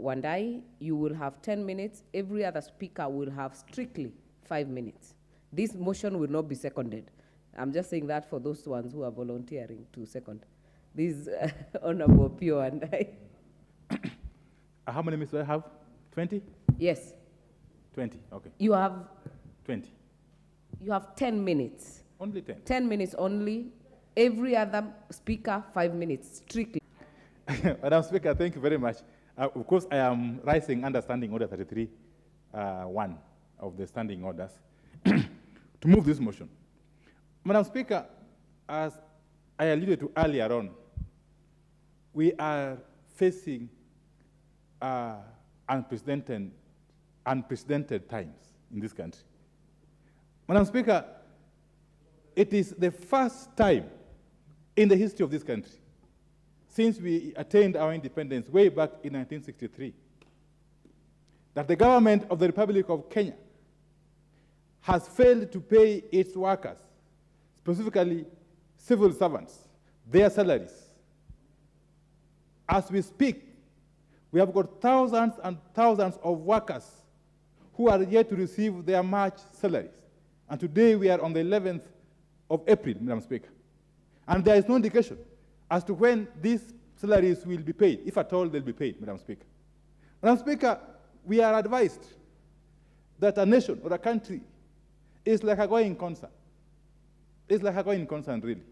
Wandai, you will have 10 minutes. Every other speaker will have strictly 5 minutes. This motion will not be seconded. I'm just saying that for those ones who are volunteering to second. This Honorable Opiyo Wandai. How many minutes do I have? 20? Yes. 20, okay. You have 20. You have 10 minutes. Only 10. 10 minutes only. Every other speaker, 5 minutes, strictly. Madam Speaker, thank you very much. Of course, I am raising under Standing Order 33, 1 of the standing orders, to move this motion. Madam Speaker, as I alluded to earlier on, we are facing unprecedented times in this country. Madam Speaker, it is the first time in the history of this country, since we attained our independence way back in 1963, that the government of the Republic of Kenya has failed to pay its workers, specifically civil servants, their salaries. As we speak, we have got thousands and thousands of workers who are yet to receive their March salaries. And today we are on the 11th of April, Madam Speaker. And there is no indication as to when these salaries will be paid, if at all they'll be paid, Madam Speaker. Madam Speaker, we are advised that a nation or a country is like a going concern. It's like a going concern, really.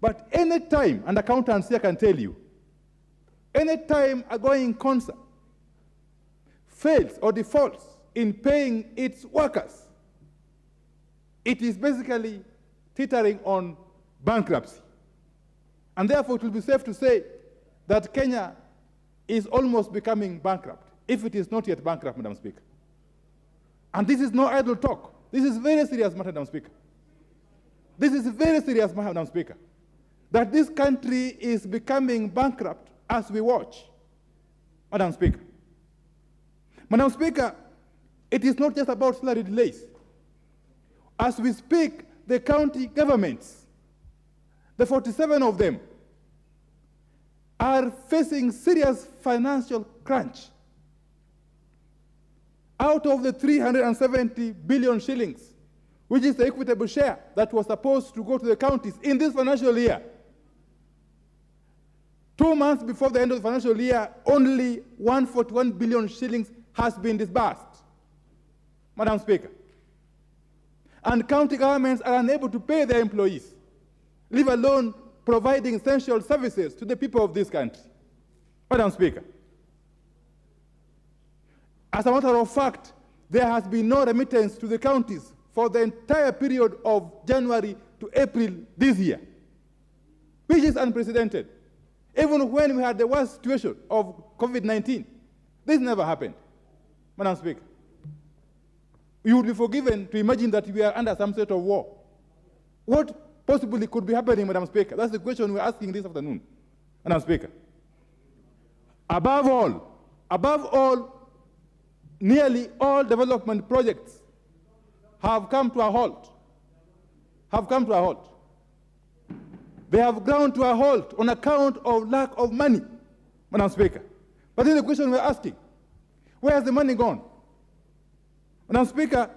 But any time, and accountants here can tell you, any time a going concern fails or defaults in paying its workers, it is basically teetering on bankruptcy. And therefore, it will be safe to say that Kenya is almost becoming bankrupt, if it is not yet bankrupt, Madam Speaker. And this is no idle talk. This is very serious matter, Madam Speaker. This is very serious matter, Madam Speaker, that this country is becoming bankrupt as we watch, Madam Speaker. Madam Speaker, it is not just about salary delays. As we speak, the county governments, the 47 of them, are facing serious financial crunch. Out of the 370 billion shillings, which is the equitable share that was supposed to go to the counties in this financial year, 2 months before the end of the financial year, only 141 billion shillings has been disbursed, Madam Speaker. And county governments are unable to pay their employees, leave alone providing essential services to the people of this country, Madam Speaker. As a matter of fact, there has been no remittance to the counties for the entire period of January to April this year, which is unprecedented. Even when we had the worst situation of COVID-19, this never happened, Madam Speaker. You would be forgiven to imagine that we are under some sort of war. What possibly could be happening, Madam Speaker? That's the question we're asking this afternoon, Madam Speaker. Above all, nearly all development projects have come to a halt. They have ground to a halt on account of lack of money, Madam Speaker. But then the question we're asking, where has the money gone? Madam Speaker,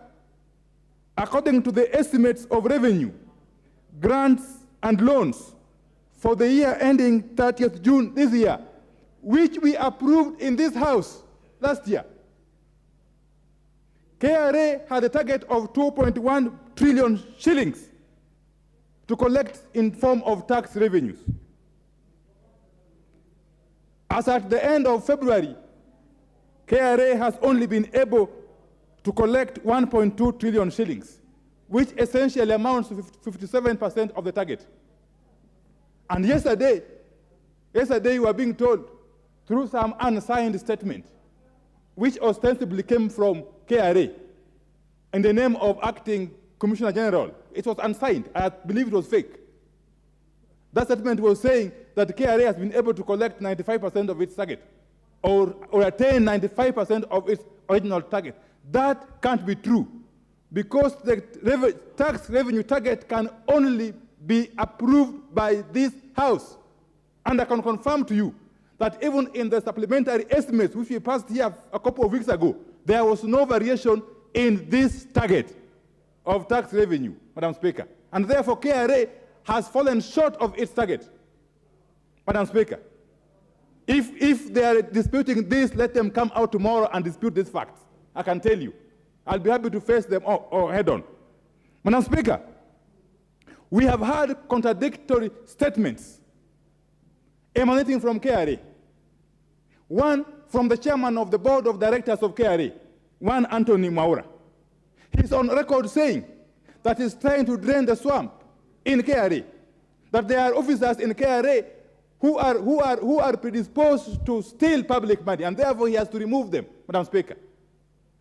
according to the estimates of revenue, grants and loans for the year ending 30th June this year, which we approved in this House last year, KRA had a target of 2.1 trillion shillings to collect in form of tax revenues. As at the end of February, KRA has only been able to collect 1.2 trillion shillings, which essentially amounts to 57% of the target. And yesterday we were being told through some unsigned statement, which ostensibly came from KRA in the name of Acting Commissioner General. It was unsigned. I believe it was fake. That statement was saying that KRA has been able to collect 95% of its target, or attain 95% of its original target. That can't be true, because the tax revenue target can only be approved by this House. And I can confirm to you that even in the supplementary estimates, which we passed here a couple of weeks ago, there was no variation in this target of tax revenue, Madam Speaker. And therefore, KRA has fallen short of its target, Madam Speaker. If they are disputing this, let them come out tomorrow and dispute these facts. I can tell you. I'll be happy to face them all head on. Madam Speaker, we have had contradictory statements emanating from KRA. One from the chairman of the board of directors of KRA, one Anthony Maura. He's on record saying that he's trying to drain the swamp in KRA, that there are officers in KRA who are predisposed to steal public money, and therefore he has to remove them, Madam Speaker.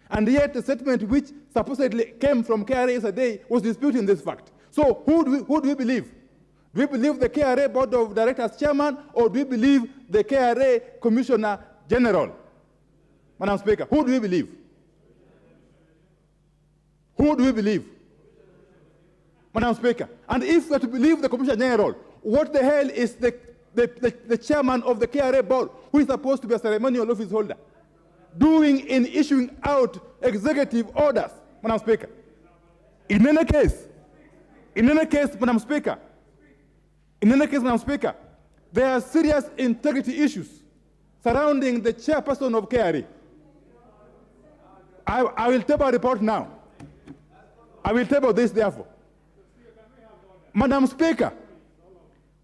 And yet the statement which supposedly came from KRA yesterday was disputing this fact. So who do we believe? Do we believe the KRA Board of Directors Chairman, or do we believe the KRA Commissioner General? Madam Speaker, who do we believe? Who do we believe? Madam Speaker, and if we are to believe the Commissioner General, what the hell is the chairman of the KRA Board, who is supposed to be a ceremonial office holder, doing in issuing out executive orders, Madam Speaker? In any case, Madam Speaker, there are serious integrity issues surrounding the chairperson of KRA. I will table a report now. I will table this, therefore. Madam Speaker,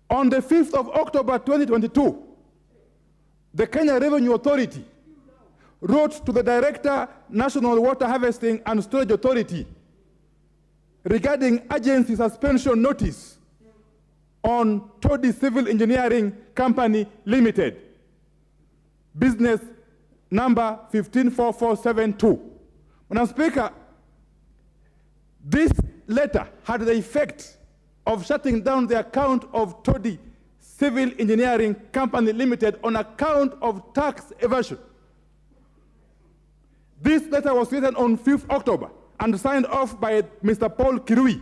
on the 5th of October 2022, the Kenya Revenue Authority wrote to the Director, National Water Harvesting and Storage Authority regarding agency suspension notice on Todi Civil Engineering Company Limited, business number 154472. Madam Speaker, this letter had the effect of shutting down the account of Todi Civil Engineering Company Limited on account of tax evasion. This letter was written on 5th October and signed off by Mr. Paul Kirui,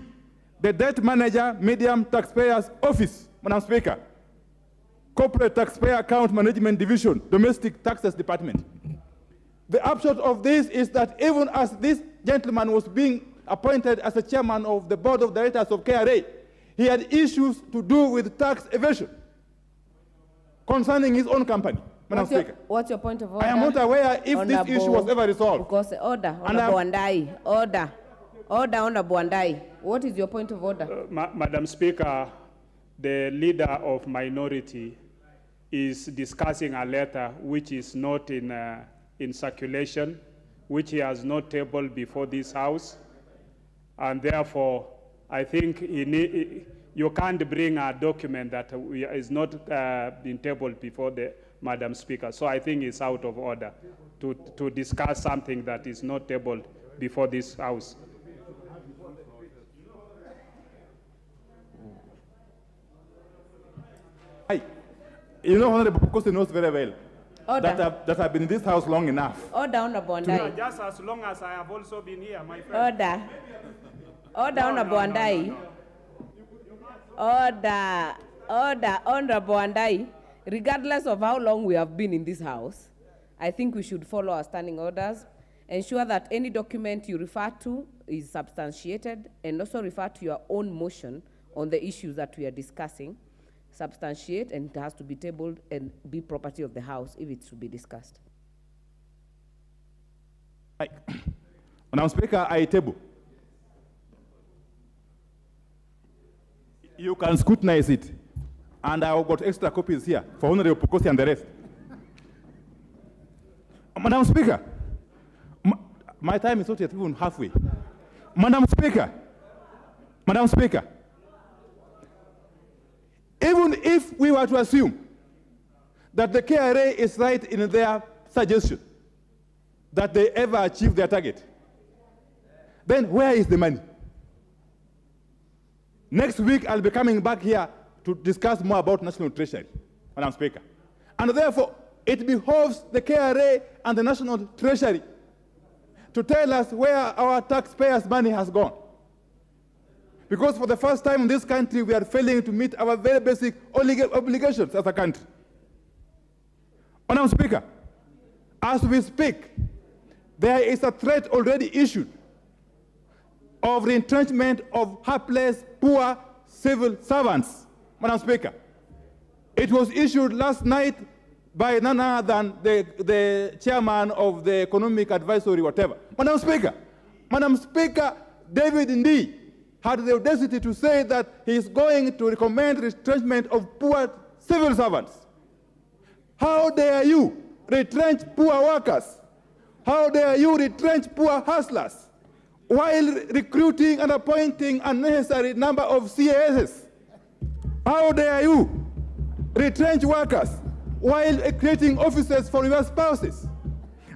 the Debt Manager, Medium Taxpayers Office, Madam Speaker, Corporate Taxpayer Account Management Division, Domestic Taxes Department. The upshot of this is that even as this gentleman was being appointed as the chairman of the board of directors of KRA, he had issues to do with tax evasion concerning his own company. Madam Speaker, what's your point of order? I am not aware if this issue was ever resolved. Because order, Honorable Wandai, order, Honorable Wandai. What is your point of order? Madam Speaker, the leader of minority is discussing a letter which is not in circulation, which he has not tabled before this House, and therefore I think you can't bring a document that is not been tabled before the Madam Speaker. So I think it's out of order to discuss something that is not tabled before this House. You know, Honorable Bukosi knows very well Order. that I've been in this House long enough. Order, Honorable Wandai. Just as long as I have also been here, my friend. Order. Order, Honorable Wandai. Order, Honorable Wandai. Regardless of how long we have been in this House, I think we should follow our standing orders, ensure that any document you refer to is substantiated, and also refer to your own motion on the issues that we are discussing. Substantiate, and it has to be tabled and be property of the House if it's to be discussed. Madam Speaker, I table. You can scrutinize it, and I've got extra copies here for Honorable Bukosi and the rest. Madam Speaker, my time is not yet even halfway. Madam Speaker, even if we were to assume that the KRA is right in their suggestion that they ever achieve their target, then where is the money? Next week, I'll be coming back here to discuss more about National Treasury, Madam Speaker. And therefore, it behoves the KRA and the National Treasury to tell us where our taxpayers' money has gone. Because for the first time in this country, we are failing to meet our very basic obligations as a country. Madam Speaker, as we speak, there is a threat already issued of the entrenchment of hapless, poor civil servants. Madam Speaker, it was issued last night by none other than the chairman of the Economic Advisory, whatever. Madam Speaker, David Ndii had the audacity to say that he is going to recommend retrenchment of poor civil servants. How dare you retrench poor workers? How dare you retrench poor hustlers while recruiting and appointing a necessary number of CASs? How dare you retrench workers while creating offices for your spouses?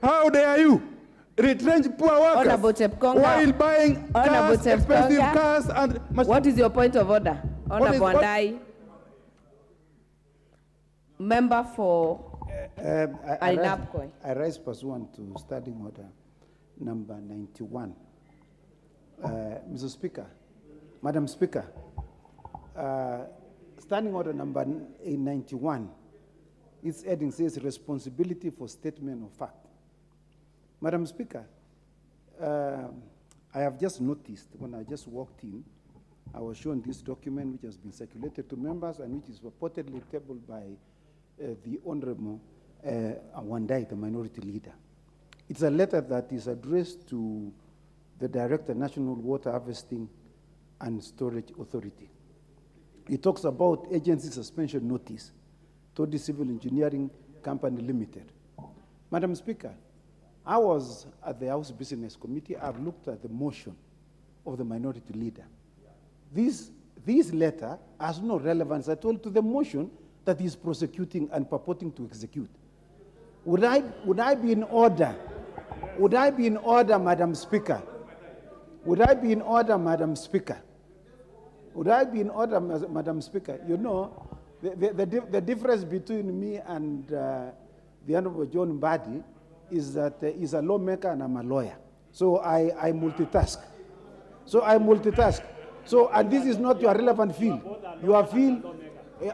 How dare you retrench poor workers while buying cars, expensive cars and machines? What is your point of order? Honorable Wandai, member for Ainabkoi. I rise pursuant to standing order number 91. Mr. Speaker, Madam Speaker, standing order number 91, its heading says responsibility for statement of fact. Madam Speaker, I have just noticed when I just walked in, I was shown this document which has been circulated to members and which is purportedly tabled by the Honorable Wandai, the minority leader. It's a letter that is addressed to the Director, National Water Harvesting and Storage Authority. It talks about agency suspension notice to the Civil Engineering Company Limited. Madam Speaker, I was at the House Business Committee. I've looked at the motion of the minority leader. This letter has no relevance at all to the motion that he is prosecuting and purporting to execute. Would I be in order? Would I be in order, Madam Speaker? Would I be in order, Madam Speaker? Would I be in order, Madam Speaker? You know, the difference between me and the Honorable John Mbadi is that he's a lawmaker and I'm a lawyer. So I multitask. So, and this is not your relevant field. Your field,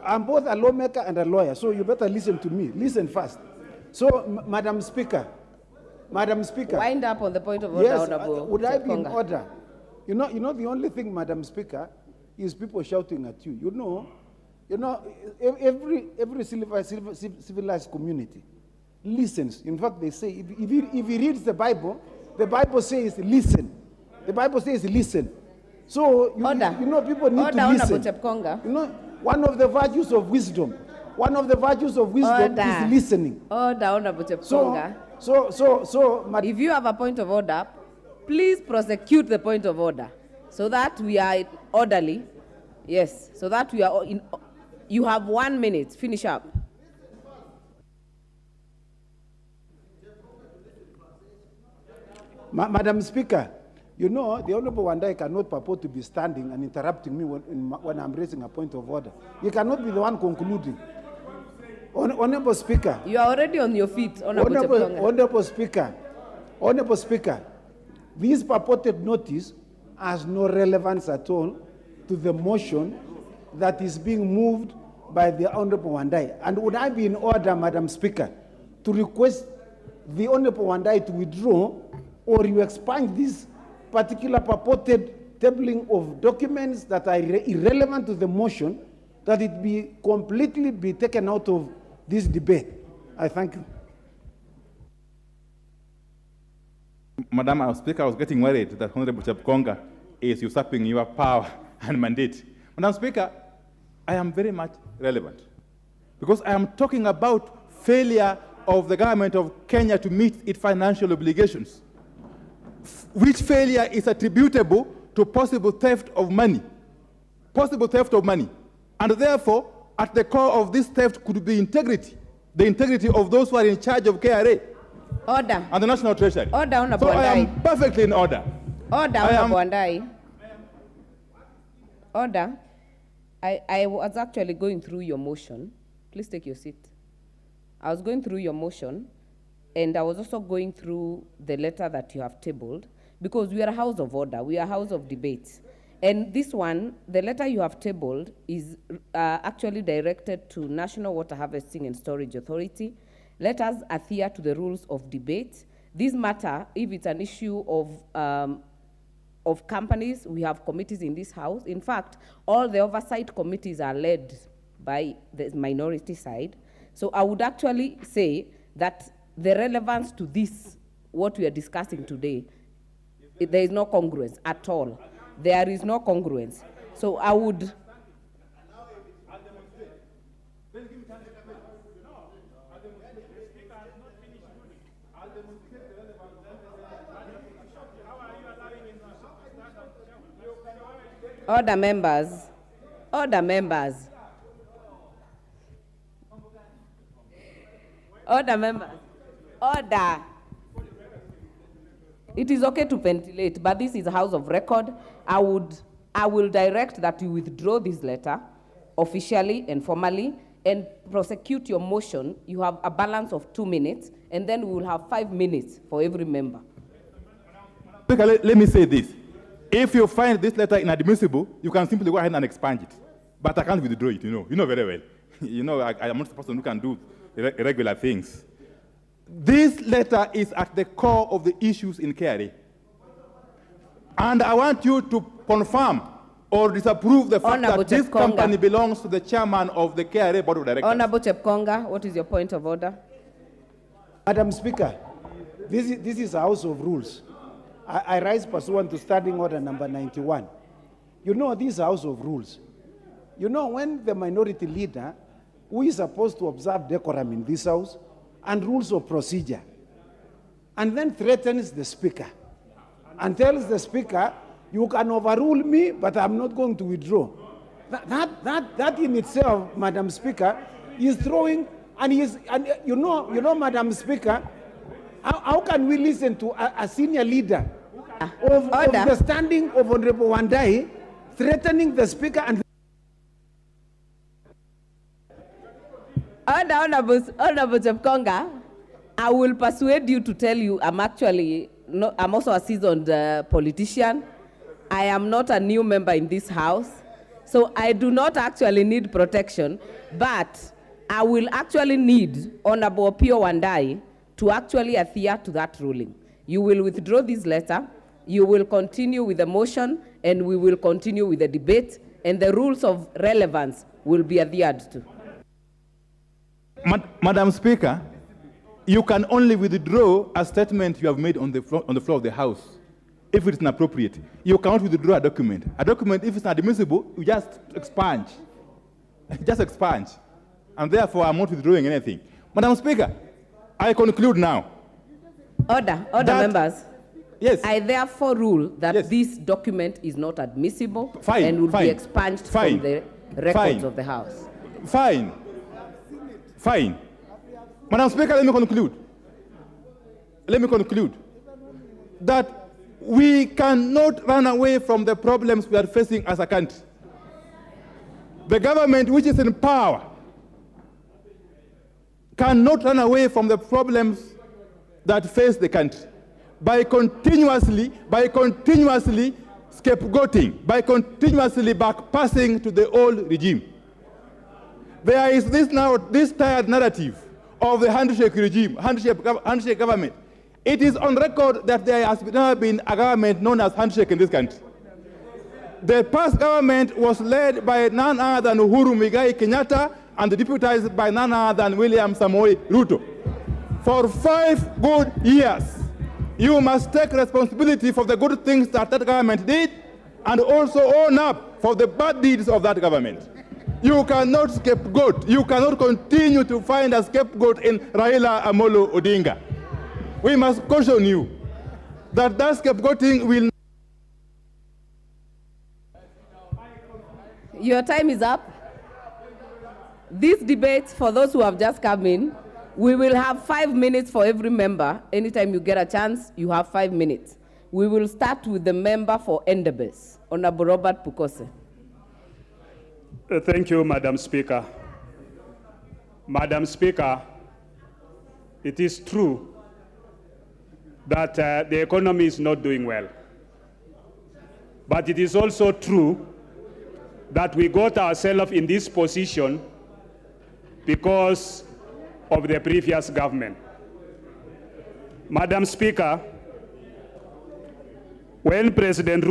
I'm both a lawmaker and a lawyer, so you better listen to me. Listen first. So, Madam Speaker. Wind up on the point of order, yes, Honorable. Would I be in order? You know, the only thing, Madam Speaker, is people shouting at you. You know, every civilized community listens. In fact, they say, if he reads the Bible says listen. The Bible says listen. So, you know, people need to listen. You know, one of the virtues of wisdom is listening. Order, Honorable Chepkonga. So, if you have a point of order, please prosecute the point of order so that we are orderly. Yes, so that we are in. You have 1 minute. Finish up. Madam Speaker, you know, the Honorable Wandai cannot purport to be standing and interrupting me when I'm raising a point of order. You cannot be the one concluding. Honorable Speaker. You are already on your feet, Honorable Speaker, this purported notice has no relevance at all to the motion that is being moved by the Honorable Wandai. And would I be in order, Madam Speaker, to request the Honorable Wandai to withdraw, or you expand this particular purported tabling of documents that are irrelevant to the motion, that it be completely taken out of this debate? I thank you. Madam Speaker, I was getting worried that Honorable Chepkonga is usurping your power and mandate. Madam Speaker, I am very much relevant because I am talking about failure of the government of Kenya to meet its financial obligations, which failure is attributable to possible theft of money. And therefore, at the core of this theft could be integrity, the integrity of those who are in charge of KRA. Order. And the National Treasury. Order, Honorable So I Wandai. am perfectly in order. Order, Honorable Wandai. Order. I was actually going through your motion. Please take your seat. I was going through your motion, and I was also going through the letter that you have tabled, because we are a house of order, we are a house of debate. And this one, the letter you have tabled is actually directed to National Water Harvesting and Storage Authority, Let us adhere to the rules of debate. This matter, if it's an issue of companies, we have committees in this house. In fact, all the oversight committees are led by the minority side. So I would actually say that the relevance to this, what we are discussing today, there is no congruence at all. There is no congruence. So I would... Order, members. Order, members. Order, members. Order. It is okay to ventilate, but this is a house of record. I will direct that you withdraw this letter officially and formally and prosecute your motion. You have a balance of 2 minutes, and then we will have 5 minutes for every member. Let me say this. If you find this letter inadmissible, you can simply go ahead and expunge it. But I can't withdraw it, you know. You know very well. You know, I am not the person who can do irregular things. This letter is at the core of the issues in KRA. And I want you to confirm or disapprove the fact Honorable that this Chepkonga. company belongs to the chairman of the KRA Board of Directors. Honorable Chepkonga, what is your point of order? Madam Speaker, this is a house of rules. I rise pursuant to Standing Order number 91. You know, this is a house of rules. You know, when the minority leader, who is supposed to observe decorum in this house and rules of procedure, and then threatens the speaker and tells the speaker, you can overrule me, but I'm not going to withdraw. That in itself, Madam Speaker, is throwing, and you know, Madam Speaker, how can we listen to a senior leader of the standing of Honorable Wandai threatening the speaker and Honorable Chepkonga, I will persuade you to tell you I'm also a seasoned politician. I am not a new member in this house, so I do not actually need protection, but I will actually need Honorable Opiyo Wandai to actually adhere to that ruling. You will withdraw this letter, you will continue with the motion, and we will continue with the debate, and the rules of relevance will be adhered to. Madam Speaker, you can only withdraw a statement you have made on the floor of the House if it is inappropriate. You cannot withdraw a document. A document, if it's not admissible, you just expunge. Just expunge. And therefore, I'm not withdrawing anything. Madam Speaker, I conclude now. Order, members. Yes. I therefore rule that yes. This document is not admissible Fine, and will fine, be expunged fine, from the records fine, of the House. Fine. Fine. Madam Speaker, let me conclude. Let me conclude that we cannot run away from the problems we are facing as a country. The government which is in power cannot run away from the problems that face the country by continuously scapegoating, by continuously backpassing to the old regime. There is this tired narrative of the handshake regime, handshake government. It is on record that there has never been a government known as handshake in this country. The past government was led by none other than Uhuru Muigai Kenyatta and deputized by none other than William Samoei Ruto. For 5 good years, you must take responsibility for the good things that government did and also own up for the bad deeds of that government. You cannot scapegoat. You cannot continue to find a scapegoat in Raila Amolo Odinga. We must caution you that scapegoating will... Your time is up. This debate, for those who have just come in, we will have 5 minutes for every member. Anytime you get a chance, you have 5 minutes. We will start with the member for Endebess, Honorable Robert Pukose. Thank you, Madam Speaker. Madam Speaker, it is true that the economy is not doing well. But it is also true that we got ourselves in this position because of the previous government. Madam Speaker, when President